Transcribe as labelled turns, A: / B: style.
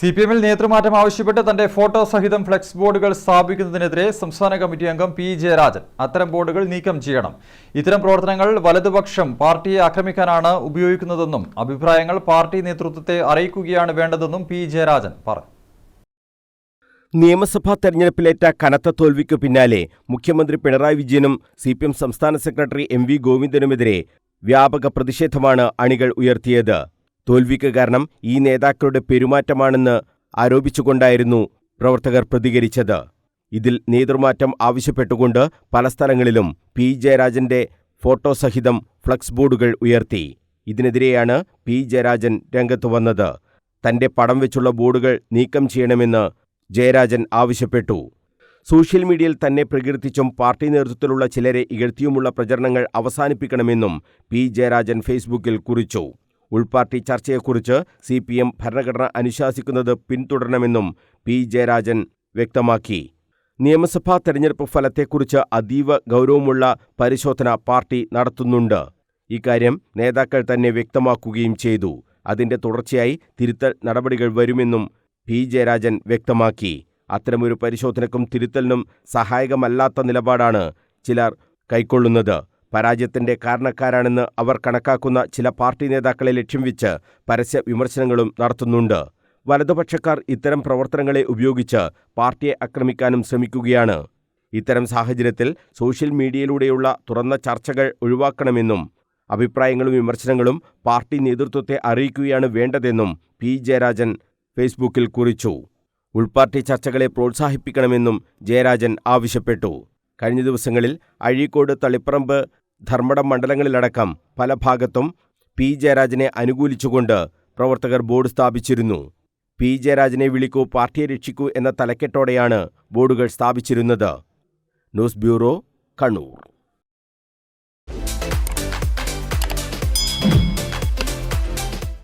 A: സിപിഎമ്മിൽ നേതൃമാറ്റം ആവശ്യപ്പെട്ട് തന്റെ ഫോട്ടോ സഹിതം ഫ്ലെക്സ് ബോർഡുകൾ സ്ഥാപിക്കുന്നതിനെതിരെ സംസ്ഥാന കമ്മിറ്റി അംഗം പി ജയരാജൻ അത്തരം ബോർഡുകൾ നീക്കം ചെയ്യണം. ഇത്തരം പ്രവർത്തനങ്ങൾ വലതുപക്ഷം പാർട്ടിയെ ആക്രമിക്കാനാണ് ഉപയോഗിക്കുന്നതെന്നും അഭിപ്രായങ്ങൾ പാർട്ടി നേതൃത്വത്തെ അറിയിക്കുകയാണ് വേണ്ടതെന്നും പി ജയരാജൻ പറഞ്ഞു.
B: നിയമസഭാ തെരഞ്ഞെടുപ്പിലേറ്റ കനത്ത തോൽവിക്കു പിന്നാലെ മുഖ്യമന്ത്രി പിണറായി വിജയനും സിപിഎം സംസ്ഥാന സെക്രട്ടറി എം.വി. ഗോവിന്ദനുമെതിരെ വ്യാപക പ്രതിഷേധമാണ് അണികൾ ഉയർത്തിയത്. തോൽവിക്ക് കാരണം ഈ നേതാക്കളുടെ പെരുമാറ്റമാണെന്ന് ആരോപിച്ചുകൊണ്ടായിരുന്നു പ്രവർത്തകർ പ്രതികരിച്ചത്. ഇതിൽ നേതൃമാറ്റം ആവശ്യപ്പെട്ടുകൊണ്ട് പല സ്ഥലങ്ങളിലും പി ജയരാജന്റെ ഫോട്ടോ സഹിതം ഫ്ലക്സ് ബോർഡുകൾ ഉയർത്തി. ഇതിനെതിരെയാണ് പി ജയരാജൻ രംഗത്തു വന്നത്. തന്റെ പടം വെച്ചുള്ള ബോർഡുകൾ നീക്കം ചെയ്യണമെന്ന് ജയരാജൻ ആവശ്യപ്പെട്ടു. സോഷ്യൽ മീഡിയയിൽ തന്നെ പ്രകീർത്തിച്ചും പാർട്ടി നേതൃത്വത്തിലുള്ള ചിലരെ ഇകഴ്ത്തിയുമുള്ള പ്രചരണങ്ങൾ അവസാനിപ്പിക്കണമെന്നും പി ജയരാജൻ ഫേസ്ബുക്കിൽ കുറിച്ചു. ഉൾപാർട്ടി ചർച്ചയെക്കുറിച്ച് സിപിഎം ഭരണഘടന അനുശാസിക്കുന്നത് പിന്തുടരണമെന്നും പി ജയരാജൻ വ്യക്തമാക്കി. നിയമസഭാ തെരഞ്ഞെടുപ്പ് ഫലത്തെക്കുറിച്ച് അതീവ ഗൗരവമുള്ള പരിശോധന പാർട്ടി നടത്തുന്നുണ്ട്. ഇക്കാര്യം നേതാക്കൾ തന്നെ വ്യക്തമാക്കുകയും ചെയ്തു. അതിന്റെ തുടർച്ചയായി തിരുത്തൽ നടപടികൾ വരുമെന്നും പി ജയരാജൻ വ്യക്തമാക്കി. അത്തരമൊരു പരിശോധനയ്ക്കും തിരുത്തലിനും സഹായകമല്ലാത്ത നിലപാടാണ് ചിലർ കൈക്കൊള്ളുന്നത്. പരാജയത്തിന്റെ കാരണക്കാരാണെന്ന് അവർ കണക്കാക്കുന്ന ചില പാർട്ടി നേതാക്കളെ ലക്ഷ്യം വെച്ച് പരസ്യ വിമർശനങ്ങളും നടത്തുന്നുണ്ട്. വലതുപക്ഷക്കാർ ഇത്തരം പ്രവർത്തനങ്ങളെ ഉപയോഗിച്ച് പാർട്ടിയെ ആക്രമിക്കാനും ശ്രമിക്കുകയാണ്. ഇത്തരം സാഹചര്യത്തിൽ സോഷ്യൽ മീഡിയയിലൂടെയുള്ള തുറന്ന ചർച്ചകൾ ഒഴിവാക്കണമെന്നും അഭിപ്രായങ്ങളും വിമർശനങ്ങളും പാർട്ടി നേതൃത്വത്തെ അറിയിക്കുകയാണ് വേണ്ടതെന്നും പി ജയരാജൻ ഫേസ്ബുക്കിൽ കുറിച്ചു. ഉൾപാർട്ടി ചർച്ചകളെ പ്രോത്സാഹിപ്പിക്കണമെന്നും ജയരാജൻ ആവശ്യപ്പെട്ടു. കഴിഞ്ഞ ദിവസങ്ങളിൽ അഴീക്കോട്, തളിപ്പറമ്പ്, ധർമ്മടം മണ്ഡലങ്ങളിലടക്കം പല ഭാഗത്തും പി ജയരാജനെ അനുകൂലിച്ചുകൊണ്ട് പ്രവർത്തകർ ബോർഡ് സ്ഥാപിച്ചിരുന്നു. പി ജയരാജനെ വിളിക്കൂ, പാർട്ടിയെ രക്ഷിക്കൂ എന്ന തലക്കെട്ടോടെയാണ് ബോർഡുകൾ സ്ഥാപിച്ചിരുന്നത്. News bureau, Kannur.